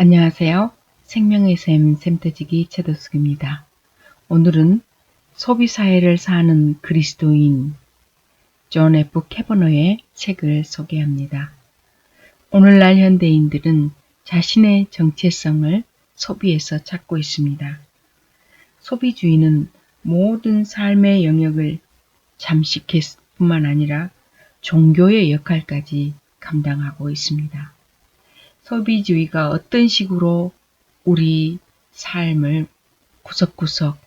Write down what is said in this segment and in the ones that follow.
안녕하세요. 생명의 샘 샘터지기 최도숙입니다. 오늘은 소비사회를 사는 그리스도인 존 F. 캐버너의 책을 소개합니다. 오늘날 현대인들은 자신의 정체성을 소비에서 찾고 있습니다. 소비주의는 모든 삶의 영역을 잠식할 뿐만 아니라 종교의 역할까지 감당하고 있습니다. 소비주의가 어떤 식으로 우리 삶을 구석구석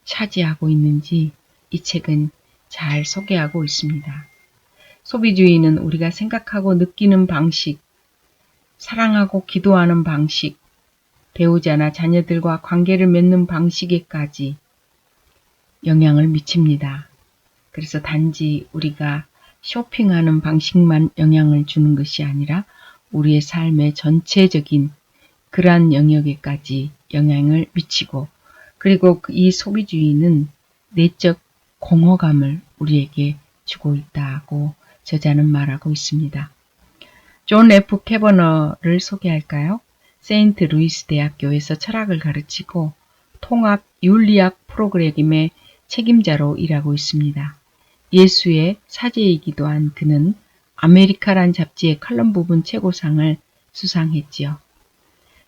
차지하고 있는지 이 책은 잘 소개하고 있습니다. 소비주의는 우리가 생각하고 느끼는 방식, 사랑하고 기도하는 방식, 배우자나 자녀들과 관계를 맺는 방식에까지 영향을 미칩니다. 그래서 단지 우리가 쇼핑하는 방식만 영향을 주는 것이 아니라 우리의 삶의 전체적인 그러한 영역에까지 영향을 미치고, 그리고 이 소비주의는 내적 공허감을 우리에게 주고 있다고 저자는 말하고 있습니다. 존 F. 캐버너를 소개할까요? 세인트 루이스 대학교에서 철학을 가르치고 통합 윤리학 프로그램의 책임자로 일하고 있습니다. 예수의 사제이기도 한 그는 아메리카란 잡지의 칼럼 부분 최고상을 수상했지요.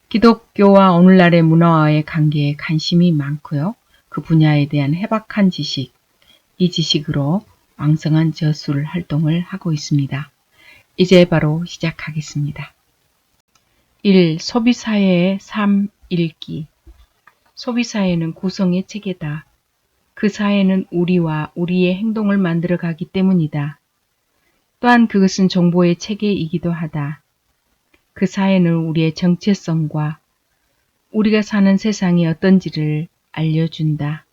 기독교와 오늘날의 문화와의 관계에 관심이 많고요. 그 분야에 대한 해박한 지식, 이 지식으로 왕성한 저술 활동을 하고 있습니다. 이제 바로 시작하겠습니다. 1. 소비사회의 삶 읽기. 소비사회는 구성의 체계다. 그 사회는 우리와 우리의 행동을 만들어가기 때문이다. 또한 그것은 정보의 체계이기도 하다. 그 사회는 우리의 정체성과 우리가 사는 세상이 어떤지를 알려준다.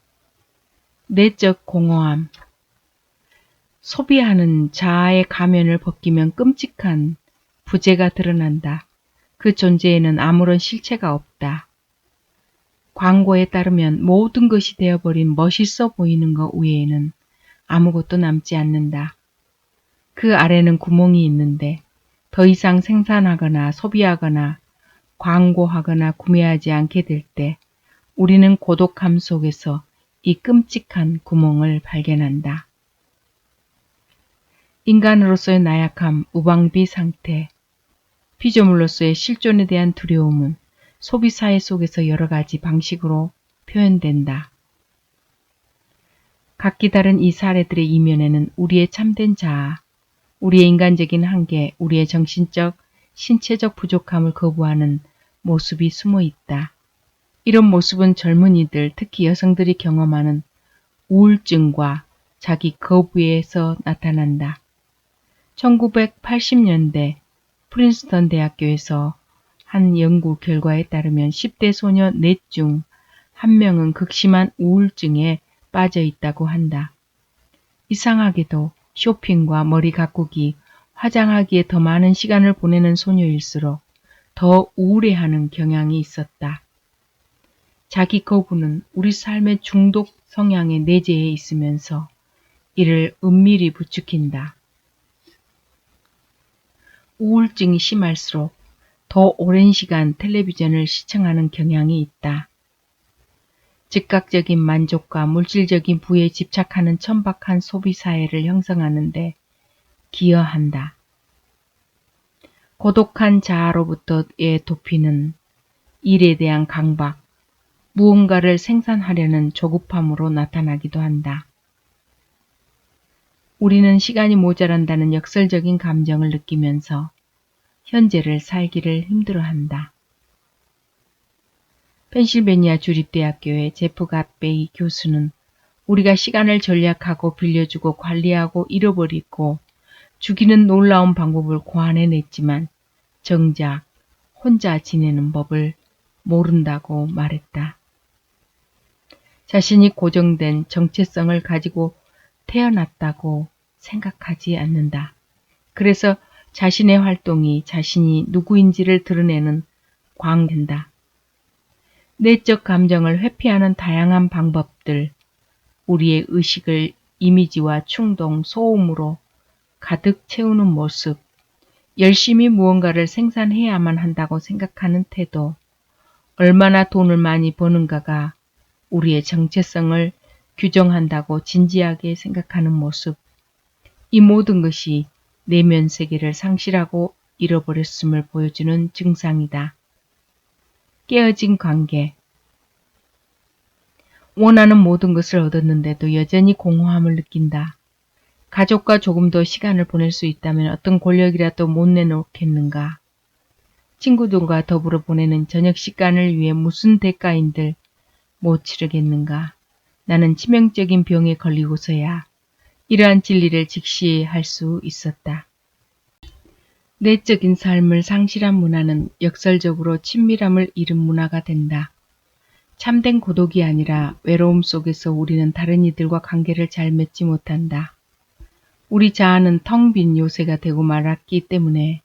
내적 공허함. 소비하는 자아의 가면을 벗기면 끔찍한 부재가 드러난다. 그 존재에는 아무런 실체가 없다. 광고에 따르면 모든 것이 되어버린 멋있어 보이는 것 외에는 아무것도 남지 않는다. 그 아래는 구멍이 있는데 더 이상 생산하거나 소비하거나 광고하거나 구매하지 않게 될 때 우리는 고독함 속에서 이 끔찍한 구멍을 발견한다. 인간으로서의 나약함, 우방비 상태, 피조물로서의 실존에 대한 두려움은 소비사회 속에서 여러 가지 방식으로 표현된다. 각기 다른 이 사례들의 이면에는 우리의 참된 자아, 우리의 인간적인 한계, 우리의 정신적, 신체적 부족함을 거부하는 모습이 숨어 있다. 이런 모습은 젊은이들, 특히 여성들이 경험하는 우울증과 자기 거부에서 나타난다. 1980년대 프린스턴 대학교에서 한 연구 결과에 따르면 10대 소녀 넷 중 1명은 극심한 우울증에 빠져 있다고 한다. 이상하게도 쇼핑과 머리 가꾸기, 화장하기에 더 많은 시간을 보내는 소녀일수록 더 우울해하는 경향이 있었다. 자기 거부는 우리 삶의 중독 성향에 내재해 있으면서 이를 은밀히 부추긴다. 우울증이 심할수록 더 오랜 시간 텔레비전을 시청하는 경향이 있다. 즉각적인 만족과 물질적인 부에 집착하는 천박한 소비사회를 형성하는데 기여한다. 고독한 자아로부터의 도피는 일에 대한 강박, 무언가를 생산하려는 조급함으로 나타나기도 한다. 우리는 시간이 모자란다는 역설적인 감정을 느끼면서 현재를 살기를 힘들어한다. 펜실베니아 주립대학교의 제프 갓베이 교수는 우리가 시간을 전략하고 빌려주고 관리하고 잃어버리고 죽이는 놀라운 방법을 고안해냈지만 정작 혼자 지내는 법을 모른다고 말했다. 자신이 고정된 정체성을 가지고 태어났다고 생각하지 않는다. 그래서 자신의 활동이 자신이 누구인지를 드러내는 광된다. 내적 감정을 회피하는 다양한 방법들, 우리의 의식을 이미지와 충동, 소음으로 가득 채우는 모습, 열심히 무언가를 생산해야만 한다고 생각하는 태도, 얼마나 돈을 많이 버는가가 우리의 정체성을 규정한다고 진지하게 생각하는 모습, 이 모든 것이 내면 세계를 상실하고 잃어버렸음을 보여주는 증상이다. 깨어진 관계. 원하는 모든 것을 얻었는데도 여전히 공허함을 느낀다. 가족과 조금 더 시간을 보낼 수 있다면 어떤 권력이라도 못 내놓겠는가. 친구들과 더불어 보내는 저녁 시간을 위해 무슨 대가인들 못 치르겠는가. 나는 치명적인 병에 걸리고서야 이러한 진리를 직시할 수 있었다. 내적인 삶을 상실한 문화는 역설적으로 친밀함을 잃은 문화가 된다. 참된 고독이 아니라 외로움 속에서 우리는 다른 이들과 관계를 잘 맺지 못한다. 우리 자아는 텅 빈 요새가 되고 말았기 때문에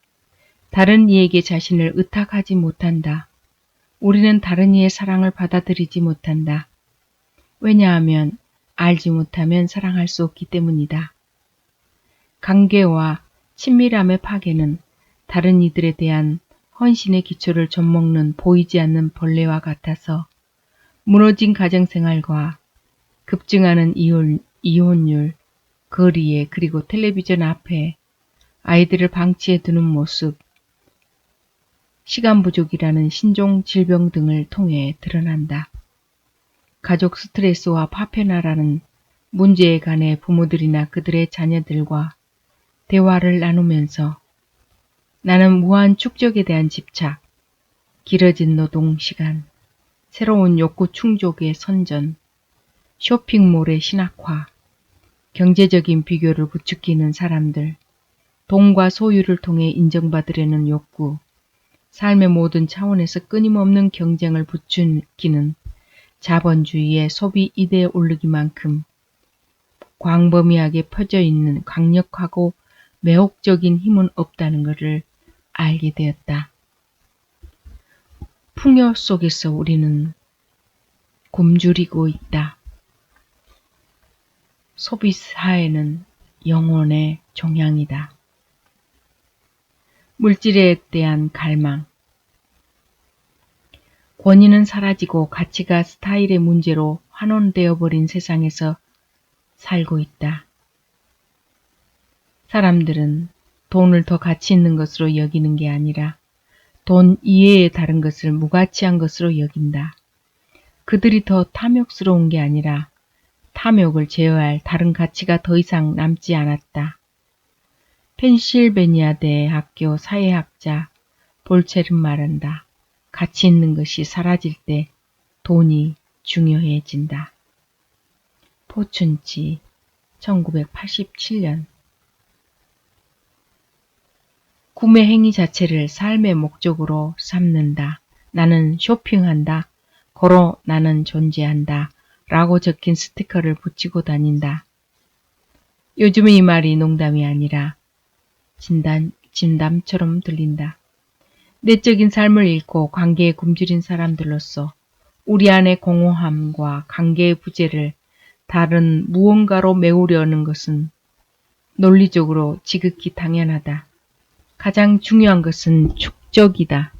다른 이에게 자신을 의탁하지 못한다. 우리는 다른 이의 사랑을 받아들이지 못한다. 왜냐하면 알지 못하면 사랑할 수 없기 때문이다. 관계와 친밀함의 파괴는 다른 이들에 대한 헌신의 기초를 젖먹는 보이지 않는 벌레와 같아서 무너진 가정생활과 급증하는 이혼율, 거리에 그리고 텔레비전 앞에 아이들을 방치해 두는 모습, 시간 부족이라는 신종 질병 등을 통해 드러난다. 가족 스트레스와 파편화라는 문제에 관해 부모들이나 그들의 자녀들과 대화를 나누면서 나는 무한 축적에 대한 집착, 길어진 노동시간, 새로운 욕구 충족의 선전, 쇼핑몰의 신학화, 경제적인 비교를 부추기는 사람들, 돈과 소유를 통해 인정받으려는 욕구, 삶의 모든 차원에서 끊임없는 경쟁을 부추기는 자본주의의 소비 이데에 오르기만큼 광범위하게 퍼져 있는 강력하고 매혹적인 힘은 없다는 것을 알게 되었다. 풍요 속에서 우리는 굶주리고 있다. 소비사회는 영혼의 종양이다. 물질에 대한 갈망. 권위는 사라지고 가치가 스타일의 문제로 환원되어 버린 세상에서 살고 있다. 사람들은 돈을 더 가치 있는 것으로 여기는 게 아니라 돈 이외의 다른 것을 무가치한 것으로 여긴다. 그들이 더 탐욕스러운 게 아니라 탐욕을 제어할 다른 가치가 더 이상 남지 않았다. 펜실베니아 대학교 사회학자 볼체는 말한다. 가치 있는 것이 사라질 때 돈이 중요해진다. 포춘치 1987년. 구매 행위 자체를 삶의 목적으로 삼는다. 나는 쇼핑한다. 고로 나는 존재한다. 라고 적힌 스티커를 붙이고 다닌다. 요즘은 이 말이 농담이 아니라 진담처럼 들린다. 내적인 삶을 잃고 관계에 굶주린 사람들로서 우리 안의 공허함과 관계의 부재를 다른 무언가로 메우려는 것은 논리적으로 지극히 당연하다. 가장 중요한 것은 축적이다.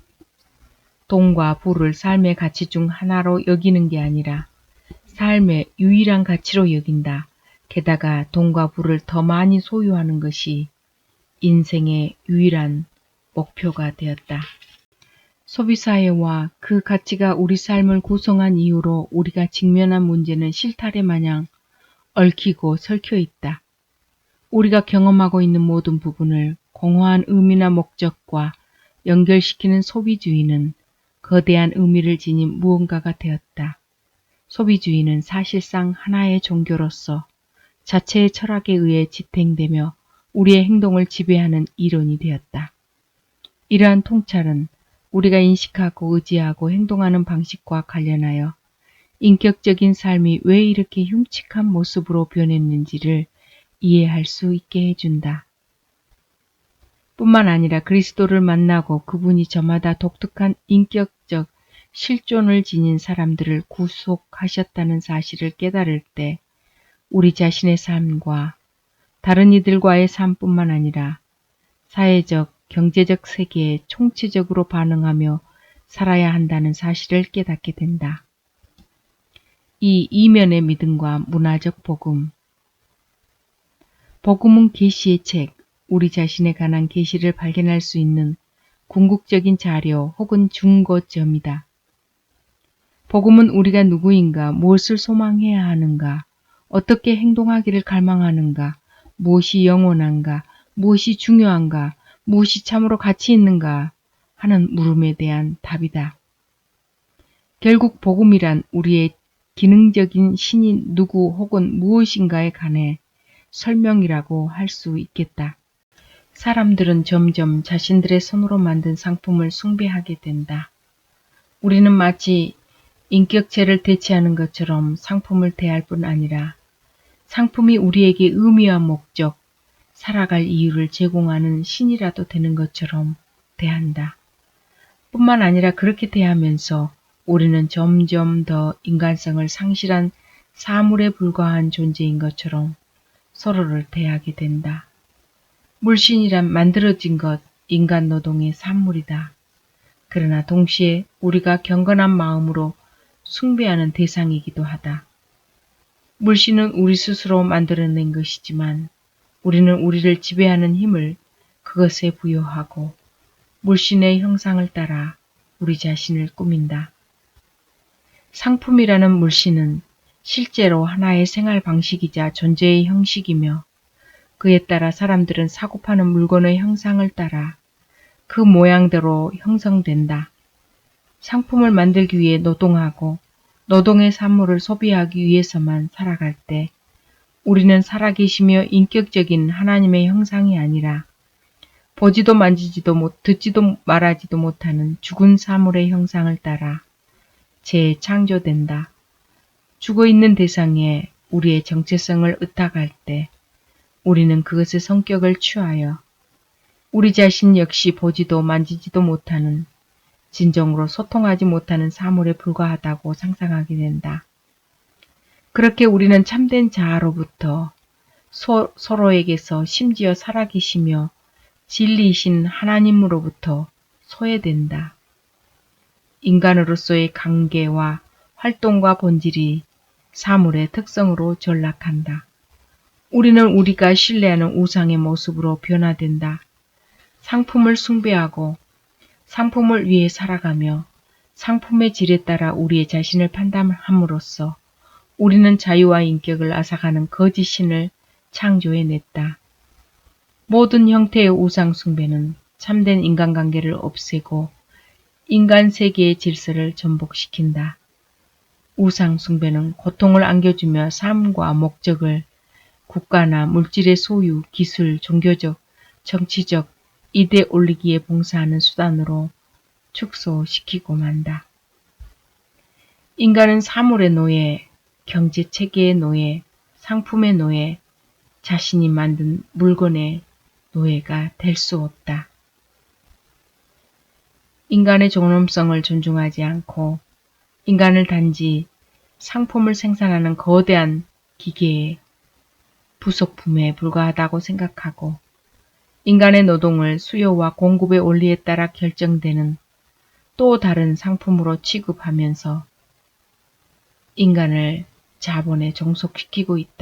돈과 부를 삶의 가치 중 하나로 여기는 게 아니라 삶의 유일한 가치로 여긴다. 게다가 돈과 부를 더 많이 소유하는 것이 인생의 유일한 목표가 되었다. 소비사회와 그 가치가 우리 삶을 구성한 이유로 우리가 직면한 문제는 실타래 마냥 얽히고 설켜 있다. 우리가 경험하고 있는 모든 부분을 공허한 의미나 목적과 연결시키는 소비주의는 거대한 의미를 지닌 무언가가 되었다. 소비주의는 사실상 하나의 종교로서 자체의 철학에 의해 지탱되며 우리의 행동을 지배하는 이론이 되었다. 이러한 통찰은 우리가 인식하고 의지하고 행동하는 방식과 관련하여 인격적인 삶이 왜 이렇게 흉측한 모습으로 변했는지를 이해할 수 있게 해준다. 뿐만 아니라 그리스도를 만나고 그분이 저마다 독특한 인격적 실존을 지닌 사람들을 구속하셨다는 사실을 깨달을 때 우리 자신의 삶과 다른 이들과의 삶뿐만 아니라 사회적, 경제적 세계에 총체적으로 반응하며 살아야 한다는 사실을 깨닫게 된다. 이 이면의 믿음과 문화적 복음. 복음은 계시의 책, 우리 자신에 관한 계시를 발견할 수 있는 궁극적인 자료 혹은 중고점이다. 복음은 우리가 누구인가, 무엇을 소망해야 하는가, 어떻게 행동하기를 갈망하는가, 무엇이 영원한가, 무엇이 중요한가, 무엇이 참으로 가치 있는가 하는 물음에 대한 답이다. 결국 복음이란 우리의 기능적인 신이 누구 혹은 무엇인가에 관해 설명이라고 할 수 있겠다. 사람들은 점점 자신들의 손으로 만든 상품을 숭배하게 된다. 우리는 마치 인격체를 대체하는 것처럼 상품을 대할 뿐 아니라 상품이 우리에게 의미와 목적, 살아갈 이유를 제공하는 신이라도 되는 것처럼 대한다. 뿐만 아니라 그렇게 대하면서 우리는 점점 더 인간성을 상실한 사물에 불과한 존재인 것처럼 서로를 대하게 된다. 물신이란 만들어진 것, 인간 노동의 산물이다. 그러나 동시에 우리가 경건한 마음으로 숭배하는 대상이기도 하다. 물신은 우리 스스로 만들어낸 것이지만 우리는 우리를 지배하는 힘을 그것에 부여하고 물신의 형상을 따라 우리 자신을 꾸민다. 상품이라는 물신은 실제로 하나의 생활 방식이자 존재의 형식이며 그에 따라 사람들은 사고 파는 물건의 형상을 따라 그 모양대로 형성된다. 상품을 만들기 위해 노동하고 노동의 산물을 소비하기 위해서만 살아갈 때 우리는 살아계시며 인격적인 하나님의 형상이 아니라 보지도 만지지도 듣지도 말하지도 못하는 죽은 사물의 형상을 따라 재창조된다. 죽어있는 대상에 우리의 정체성을 의탁할 때 우리는 그것의 성격을 취하여 우리 자신 역시 보지도 만지지도 못하는 진정으로 소통하지 못하는 사물에 불과하다고 상상하게 된다. 그렇게 우리는 참된 자아로부터 서로에게서 심지어 살아계시며 진리이신 하나님으로부터 소외된다. 인간으로서의 관계와 활동과 본질이 사물의 특성으로 전락한다. 우리는 우리가 신뢰하는 우상의 모습으로 변화된다. 상품을 숭배하고 상품을 위해 살아가며 상품의 질에 따라 우리의 자신을 판단함으로써 우리는 자유와 인격을 앗아가는 거짓 신을 창조해냈다. 모든 형태의 우상 숭배는 참된 인간관계를 없애고 인간 세계의 질서를 전복시킨다. 우상 숭배는 고통을 안겨주며 삶과 목적을 국가나 물질의 소유, 기술, 종교적, 정치적 이데올로기에 봉사하는 수단으로 축소시키고 만다. 인간은 사물의 노예, 경제체계의 노예, 상품의 노예, 자신이 만든 물건의 노예가 될 수 없다. 인간의 존엄성을 존중하지 않고 인간을 단지 상품을 생산하는 거대한 기계의 부속품에 불과하다고 생각하고 인간의 노동을 수요와 공급의 원리에 따라 결정되는 또 다른 상품으로 취급하면서 인간을 자본에 종속시키고 있다.